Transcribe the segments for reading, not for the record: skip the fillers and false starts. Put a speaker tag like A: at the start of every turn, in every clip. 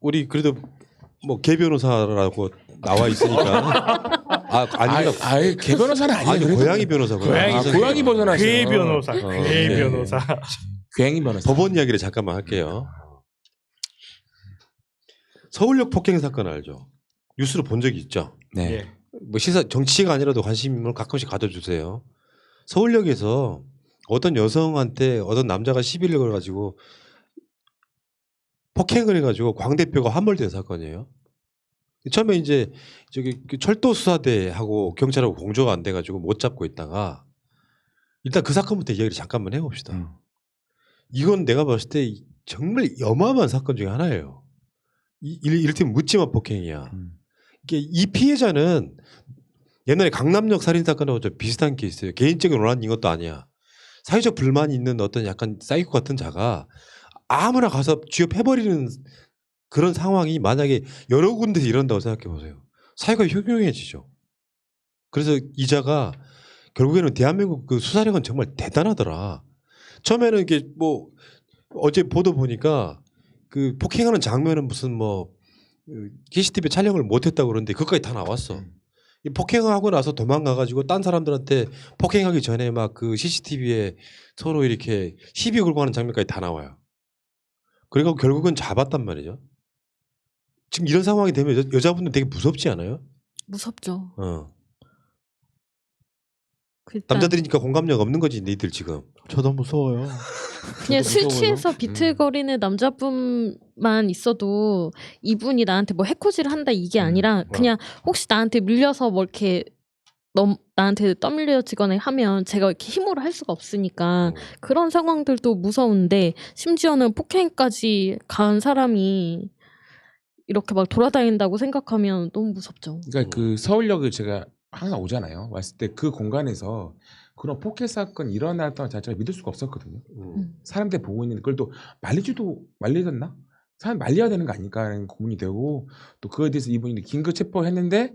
A: 우리 그래도 뭐 개 변호사라고 나와 있으니까
B: 아예 개 변호사는 아니에요.
A: 아니
B: 그래도.
A: 고양이 변호사구나.
B: 고양이 변호사.
C: 괴 변호사. 괴
B: 네.
C: 변호사.
B: 고양이 변호사.
A: 법원 이야기를 잠깐만 할게요. 서울역 폭행 사건 알죠? 뉴스로 본 적이 있죠?
B: 네.
C: 예.
A: 뭐 시사 정치가 아니라도 관심을 가끔씩 가져주세요. 서울역에서 어떤 여성한테 어떤 남자가 시비를 걸어가지고 폭행을 해가지고 광 대표가 환몰된 사건이에요. 처음에 이제 저기 그 철도 수사대하고 경찰하고 공조가 안 돼가지고 못 잡고 있다가 일단 그 사건부터 이야기를 잠깐만 해봅시다. 이건 내가 봤을 때 정말 어마어마한 사건 중에 하나예요. 이를테면 묻지마 폭행이야. 이게 이 피해자는 옛날에 강남역 살인 사건하고 좀 비슷한 게 있어요. 개인적인 원한인 것도 아니야. 사회적 불만이 있는 어떤 약간 사이코 같은 자가 아무나 가서 쥐업해버리는 그런 상황이 만약에 여러 군데서 이런다고 생각해 보세요. 사회가 흉흉해지죠. 그래서 이자가 결국에는 대한민국 그 수사력은 정말 대단하더라. 처음에는 이게 뭐 어제 보도 보니까 그 폭행하는 장면은 무슨 뭐 CCTV 촬영을 못했다고 그러는데 그것까지 다 나왔어. 이 폭행하고 나서 도망가가지고 딴 사람들한테 폭행하기 전에 막 그 CCTV에 서로 이렇게 시비 걸고 하는 장면까지 다 나와요. 그리고 결국은 잡았단 말이죠. 지금 이런 상황이 되면 여자분들 되게 무섭지 않아요?
D: 무섭죠. 일단
A: 남자들이니까 공감력 없는 거지 니들 지금.
E: 저도 무서워요.
D: 그냥 술
E: 무서워요.
D: 취해서 비틀거리는 남자분만 있어도 이분이 나한테 뭐 해코지를 한다 이게 아니라 그냥 혹시 나한테 밀려서 뭐 이렇게 나한테 떠밀려지거나 하면 제가 이렇게 힘으로 할 수가 없으니까 그런 상황들도 무서운데 심지어는 폭행까지 가한 사람이 이렇게 막 돌아다닌다고 생각하면 너무 무섭죠.
B: 그러니까 그 서울역을 제가 항상 오잖아요. 왔을 때 그 공간에서 그런 폭행 사건 일어났던 자체가 믿을 수가 없었거든요. 사람들 보고 있는데 그걸 또 말리졌나? 사람 말려야 되는 거 아닐까라는 고민이 되고 또 그거에 대해서 이분이 긴급 체포했는데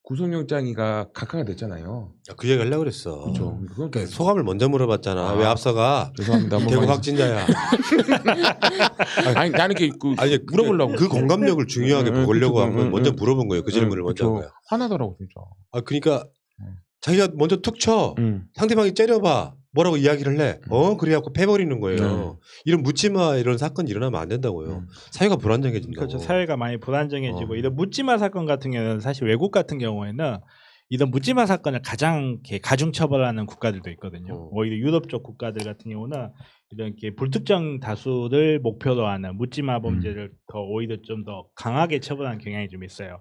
B: 구속영장이가 각하가 됐잖아요.
A: 그 얘기 하려고 그랬어.
B: 그렇죠.
A: 그러니까 소감을 먼저 물어봤잖아. 왜 앞서가?
B: 죄송합니다.
A: 대구 확진자야.
B: 아니 나는 이렇게
A: 아니
B: 물어보려고
A: 그 공감력을 중요하게 보려고 한 건 먼저
B: 응,
A: 물어본 거예요. 그 질문을 먼저 한 거야.
B: 화나더라고 진짜.
A: 아 그러니까 자기가 먼저 툭 쳐. 상대방이 째려봐. 뭐라고 이야기를 해. 그래갖고 패버리는 거예요. 이런 묻지마 이런 사건이 일어나면 안 된다고요. 사회가 불안정해진다고.
C: 그렇죠. 사회가 많이 불안정해지고 이런 묻지마 사건 같은 경우는 사실 외국 같은 경우에는 이런 묻지마 사건을 가장 이렇게 가중 처벌하는 국가들도 있거든요. 오히려 유럽 쪽 국가들 같은 경우는 이런 이렇게 불특정 다수를 목표로 하는 묻지마 범죄를 더 오히려 좀 더 강하게 처벌하는 경향이 좀 있어요.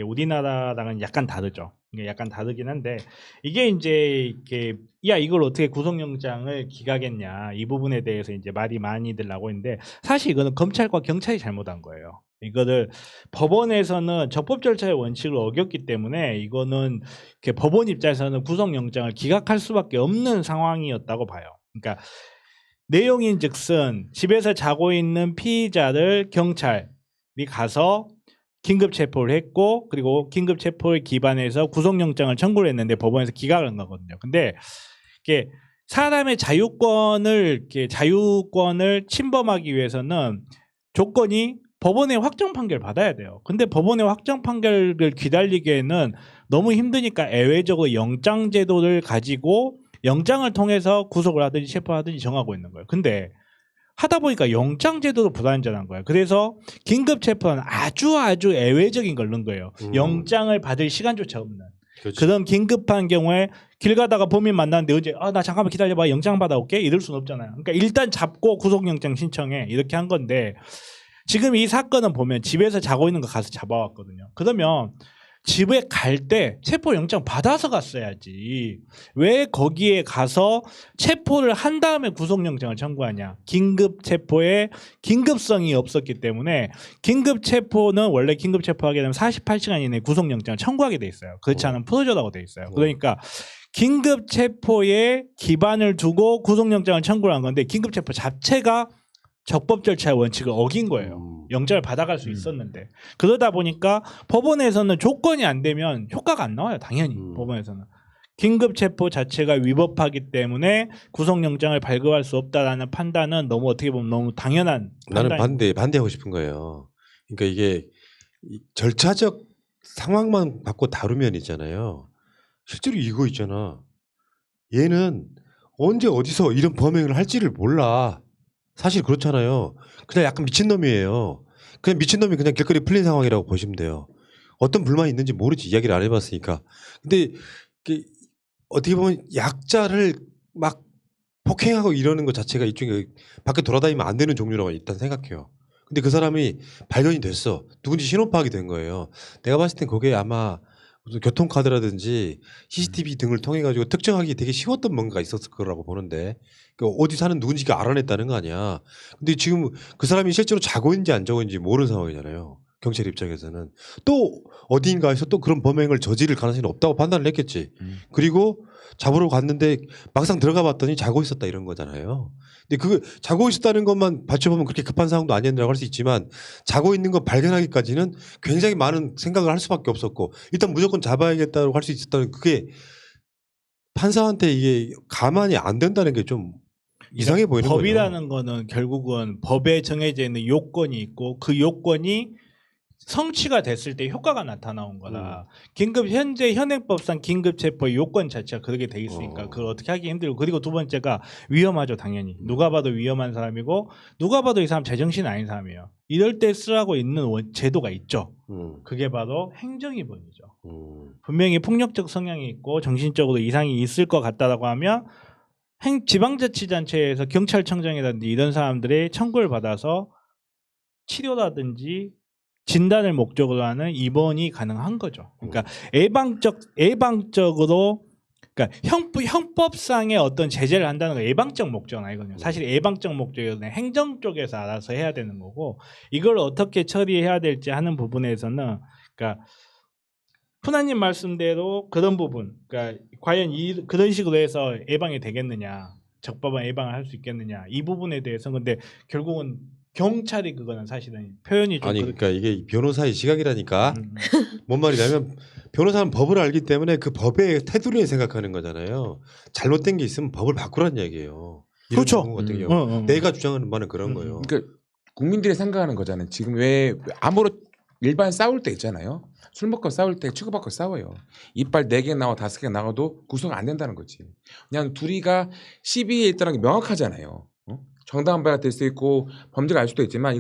C: 우리나라랑은 약간 다르죠. 이게 약간 다르긴 한데 이게 이제 이렇게 야 이걸 어떻게 구속영장을 기각했냐 이 부분에 대해서 이제 말이 많이들 나오고 있는데 사실 이거는 검찰과 경찰이 잘못한 거예요. 이거를 법원에서는 적법 절차의 원칙을 어겼기 때문에 이거는 이렇게 법원 입장에서는 구속영장을 기각할 수밖에 없는 상황이었다고 봐요. 그러니까 내용인즉슨 집에서 자고 있는 피의자를 경찰이 가서 긴급 체포를 했고 그리고 긴급 체포에 기반해서 구속영장을 청구를 했는데 법원에서 기각을 한 거거든요. 근데 이게 사람의 자유권을 침범하기 위해서는 조건이 법원의 확정 판결 받아야 돼요. 근데 법원의 확정 판결을 기다리기에는 너무 힘드니까 애외적으로 영장 제도를 가지고 영장을 통해서 구속을 하든지 체포하든지 정하고 있는 거예요. 근데 하다 보니까 영장 제도도 불안전한 거예요. 그래서 긴급 체포는 아주 애외적인 걸 넣은 거예요. 영장을 받을 시간조차 없는.
A: 그렇지.
C: 그런 긴급한 경우에 길 가다가 범인 만났는데 어제 나 잠깐만 기다려봐 영장 받아올게 이럴 수는 없잖아요. 그러니까 일단 잡고 구속영장 신청해 이렇게 한 건데 지금 이 사건은 보면 집에서 자고 있는 거 가서 잡아왔거든요. 그러면 집에 갈 때 체포영장 받아서 갔어야지. 왜 거기에 가서 체포를 한 다음에 구속영장을 청구하냐. 긴급 체포에 긴급성이 없었기 때문에 긴급 체포는 원래 긴급 체포하게 되면 48시간 이내에 구속영장을 청구하게 돼 있어요. 그렇지 않으면 풀어줘라고 돼 있어요. 그러니까 긴급 체포에 기반을 두고 구속영장을 청구를 한 건데 긴급 체포 자체가 적법 절차의 원칙을 어긴 거예요. 영장을 받아갈 수 있었는데 그러다 보니까 법원에서는 조건이 안 되면 효과가 안 나와요. 당연히 법원에서는 긴급 체포 자체가 위법하기 때문에 구속영장을 발급할 수 없다라는 판단은 너무 어떻게 보면 너무 당연한
A: 나는
C: 판단이고.
A: 반대하고 싶은 거예요. 그러니까 이게 이 절차적 상황만 갖고 다루면 있잖아요. 실제로 이거 있잖아. 얘는 언제 어디서 이런 범행을 할지를 몰라. 사실 그렇잖아요. 그냥 약간 미친놈이에요. 그냥 미친놈이 그냥 길거리 풀린 상황이라고 보시면 돼요. 어떤 불만이 있는지 모르지. 이야기를 안 해봤으니까. 근데 이게 어떻게 보면 약자를 막 폭행하고 이러는 것 자체가 일종의 밖에 돌아다니면 안 되는 종류라고 일단 생각해요. 근데 그 사람이 발견이 됐어. 누군지 신원 파악이 된 거예요. 내가 봤을 땐 그게 아마 무슨 교통카드라든지 CCTV 등을 통해 가지고 특정하기 되게 쉬웠던 뭔가가 있었을 거라고 보는데 그러니까 어디 사는 누군지가 알아냈다는 거 아니야. 근데 지금 그 사람이 실제로 자고 있는지 안 자고 있는지 모르는 상황이잖아요. 경찰 입장에서는 또 어디인가에서 또 그런 범행을 저지를 가능성이 없다고 판단을 했겠지. 그리고 잡으러 갔는데 막상 들어가 봤더니 자고 있었다 이런 거잖아요. 근데 그 자고 있었다는 것만 받쳐보면 그렇게 급한 상황도 아니었다고 할 수 있지만 자고 있는 거 발견하기까지는 굉장히 많은 생각을 할 수밖에 없었고 일단 무조건 잡아야겠다고 할 수 있었다는 그게 판사한테 이게 가만히 안 된다는 게 좀 이상해 보이는 거예요.
C: 법이라는 거는 결국은 법에 정해져 있는 요건이 있고 그 요건이 성취가 됐을 때 효과가 나타나온 거다. 긴급 현재 현행법상 긴급 체포의 요건 자체가 그렇게 돼 있으니까 그걸 어떻게 하기 힘들고 그리고 두 번째가 위험하죠 당연히. 누가 봐도 위험한 사람이고 누가 봐도 이 사람 제정신 아닌 사람이에요. 이럴 때 쓰라고 있는 제도가 있죠. 그게 바로 행정입원이죠. 분명히 폭력적 성향이 있고 정신적으로 이상이 있을 것 같다라고 하면 지방자치단체에서 경찰청장이라든지 이런 사람들의 청구를 받아서 치료라든지 진단을 목적으로 하는 입원이 가능한 거죠. 그러니까 예방적으로 그러니까 형법상의 어떤 제재를 한다는 건 예방적 목적은 아니거든요. 사실 예방적 목적은 행정 쪽에서 알아서 해야 되는 거고 이걸 어떻게 처리해야 될지 하는 부분에서는 그러니까 푸나님 말씀대로 그런 부분, 그러니까 과연 그런 식으로 해서 예방이 되겠느냐, 적법한 예방을 할 수 있겠느냐 이 부분에 대해서는 근데 결국은 경찰이 그거는 사실은 표현이 좀
A: 아니 그러니까 이게 변호사의 시각이라니까 뭔 말이냐면 변호사는 법을 알기 때문에 그 법의 테두리에 생각하는 거잖아요. 잘못된 게 있으면 법을 바꾸라는 얘기예요. 이런
C: 그렇죠.
A: 경우 같은 경우 내가 주장하는 바는 그런 거예요.
B: 그러니까 국민들이 생각하는 거잖아요. 지금 왜 아무런 일반 싸울 때 있잖아요. 술 먹고 싸울 때 치고받고 싸워요. 이빨 4개 나와 5개 나와도 구속 안 된다는 거지. 그냥 둘이가 시비에 있다는 게 명확하잖아요. 정당한 바가 될 수 있고 범죄가 알 수도 있지만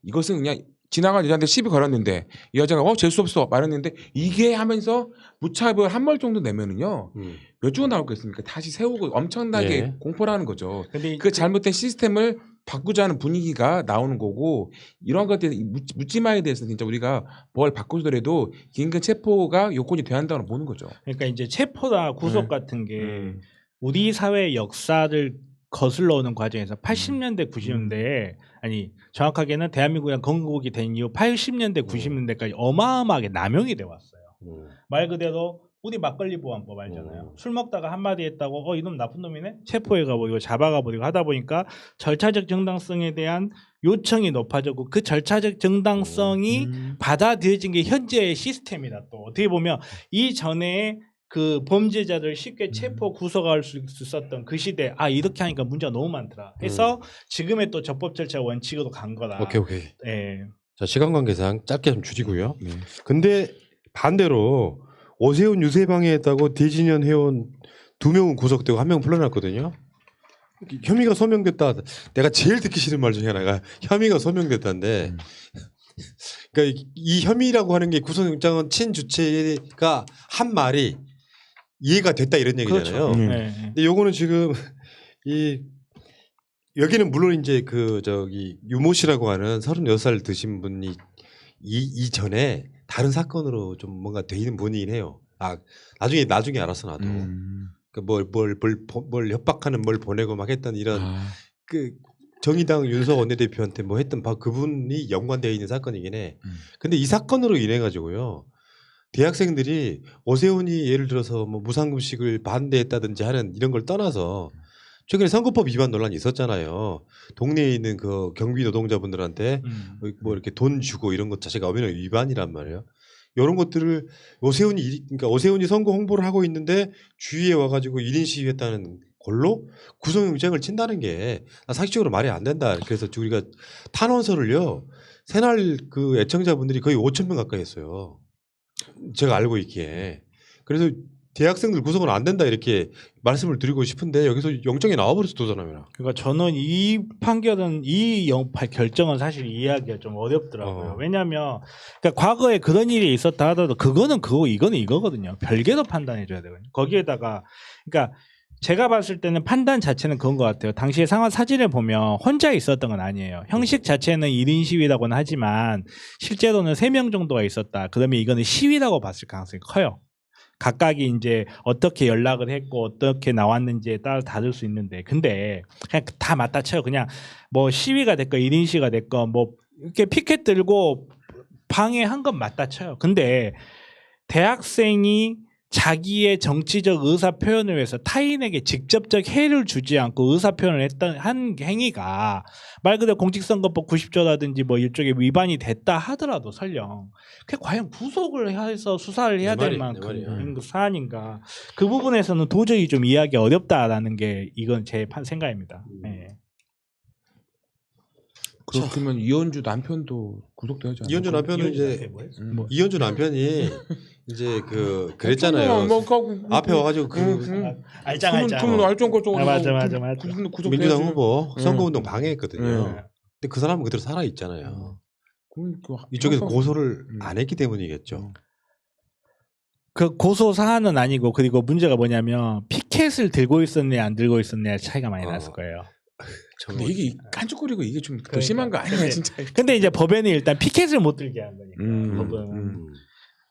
B: 이것은 그냥 지나간 여자한테 시비 걸었는데 이 여자가 재수 없어 말했는데 이게 하면서 무차별 한 벌 정도 내면은요 몇 주가 나오겠습니까? 다시 세우고 엄청나게
A: 예.
B: 공포를 하는 거죠.
C: 근데
B: 그 잘못된 시스템을 바꾸자는 분위기가 나오는 거고 이런 것들 묻지마에 대해서 진짜 우리가 뭘 바꾸더라도 긴급 체포가 요건이 돼야 한다고 보는 거죠.
C: 그러니까 이제 체포나 구속 같은 게 우리 사회 역사를 거슬러 오는 과정에서 80년대, 90년대에 아니 정확하게는 대한민국이 건국이 된 이후 80년대, 90년대까지 어마어마하게 남용이 돼 왔어요. 말 그대로 우리 막걸리 보안법 알잖아요. 술 먹다가 한마디 했다고 이놈 나쁜 놈이네? 체포해가버리고 잡아가버리고 하다 보니까 절차적 정당성에 대한 요청이 높아졌고 그 절차적 정당성이 받아들여진 게 현재의 시스템이다. 또 어떻게 보면 이전에 그 범죄자들 쉽게 체포 구속할 수 있었던 그 시대 이렇게 하니까 문제가 너무 많더라 해서 지금의 또 적법 절차 원칙으로 간 거다.
A: 오케이.
C: 예.
A: 자 시간 관계상 짧게 좀 줄이고요.
B: 네.
A: 근데 반대로 오세훈 유세방해 했다고 대진현 회원 2명은 구속되고 1명은 풀려났거든요. 혐의가 소명됐다. 내가 제일 듣기 싫은 말 중에 하나가 혐의가 소명됐다인데 그러니까 이 혐의라고 하는 게 구속영장은 친주체가 한 말이 이해가 됐다 이런 얘기잖아요.
C: 그렇죠.
A: 근데 요거는 지금 여기는 물론 이제 유모 씨라고 하는 36살 드신 분이 이전에 다른 사건으로 좀 뭔가 돼 있는 분이긴 해요. 나중에 알았어 나도. 뭘 협박하는 뭘 보내고 막 했던 이런 그 정의당 윤석 원내대표한테 뭐 했던 그분이 연관되어 있는 사건이긴 해. 근데 이 사건으로 인해 가지고요. 대학생들이 오세훈이 예를 들어서 뭐 무상급식을 반대했다든지 하는 이런 걸 떠나서 최근에 선거법 위반 논란이 있었잖아요. 동네에 있는 그 경비 노동자분들한테 뭐 이렇게 돈 주고 이런 것 자체가 엄연한 위반이란 말이에요. 이런 것들을 오세훈이 선거 홍보를 하고 있는데 주위에 와가지고 1인 시위했다는 걸로 구속영장을 친다는 게 상식적으로 말이 안 된다. 그래서 우리가 탄원서를요 새날 그 애청자분들이 거의 5천 명 가까이 했어요. 제가 알고 있기에. 그래서 대학생들 구속은 안 된다 이렇게 말씀을 드리고 싶은데 여기서 영장이 나와버려서 두 사람이나.
C: 그러니까 저는 이 판결은 결정은 사실 이해하기가 좀 어렵더라고요. 왜냐하면 그러니까 과거에 그런 일이 있었다 하더라도 그거는 그거 이거는 이거거든요. 별개로 판단해줘야 되거든요. 거기에다가 그러니까 제가 봤을 때는 판단 자체는 그런 것 같아요. 당시에 상황 사진을 보면 혼자 있었던 건 아니에요. 형식 자체는 1인 시위라고는 하지만 실제로는 3명 정도가 있었다. 그러면 이거는 시위라고 봤을 가능성이 커요. 각각이 이제 어떻게 연락을 했고 어떻게 나왔는지에 따라 다를 수 있는데 근데 그냥 다 맞다 쳐요. 그냥 뭐 시위가 됐건 1인 시위가 됐건 뭐 이렇게 피켓 들고 방해한 건 맞다 쳐요. 근데 대학생이 자기의 정치적 의사 표현을 위해서 타인에게 직접적 해를 주지 않고 의사 표현을 한 행위가 말 그대로 공직선거법 90조라든지 뭐 일종의 위반이 됐다 하더라도 설령 그게 과연 구속을 해서 수사를 해야 될 만큼 사안인가 그 부분에서는 도저히 좀 이해하기 어렵다라는 게 이건 제 생각입니다. 네.
B: 그렇다면 이현주 남편도 구속되지 않나요?
A: 이현주 남편은 이제
C: 뭐.
A: 이현주 남편이 이제 그 그랬잖아요. 앞에 와가지고
C: 알짱 맞아.
A: 민주당 후보 선거운동 방해했거든요.
B: 네.
A: 근데 그 사람은 그대로 살아 있잖아요.
B: 그러니까
A: 이쪽에서 고소를 안 했기 때문이겠죠.
C: 그 고소 사안은 아니고 그리고 문제가 뭐냐면 피켓을 들고 있었냐 안 들고 있었냐 차이가 많이 났을 거예요.
B: 근데 이게 깐죽거리고 이게 좀 더
C: 그러니까.
B: 심한 거 아니야 진짜.
C: 근데 이제 법에는 일단 피켓을 못 들게 한 거니까 법은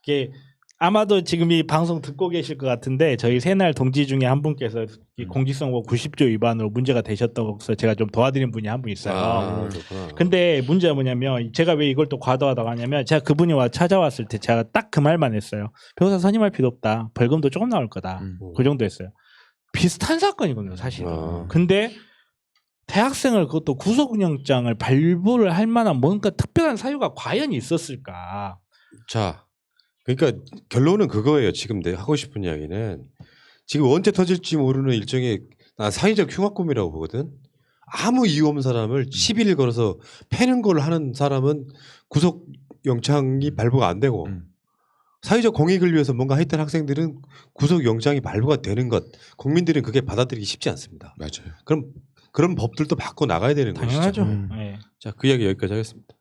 C: 이게 아마도 지금 이 방송 듣고 계실 것 같은데 저희 새날 동지 중에 한 분께서 이 공직선거 90조 위반으로 문제가 되셨다고 해서 제가 좀 도와드린 분이 한 분 있어요. 근데 문제가 뭐냐면 제가 왜 이걸 또 과도하다고 하냐면 제가 그분이 찾아왔을 때 제가 딱 그 말만 했어요. 변호사 선임할 필요 없다. 벌금도 조금 나올 거다. 그 정도 했어요. 비슷한 사건이거든요 사실은. 근데 대학생을 그것도 구속영장을 발부를 할 만한 뭔가 특별한 사유가 과연 있었을까?
A: 자, 그러니까 결론은 그거예요. 지금 내가 하고 싶은 이야기는 지금 언제 터질지 모르는 일종의 난 사회적 흉악범이라고 보거든. 아무 이유 없는 사람을 10일 걸어서 패는 걸 하는 사람은 구속영장이 발부가 안 되고 사회적 공익을 위해서 뭔가 했던 학생들은 구속영장이 발부가 되는 것. 국민들은 그게 받아들이기 쉽지 않습니다.
B: 맞아요.
A: 그럼 그런 법들도 바꿔 나가야 되는 것이죠.
C: 당연하죠. 네.
A: 자, 그 이야기 여기까지 하겠습니다.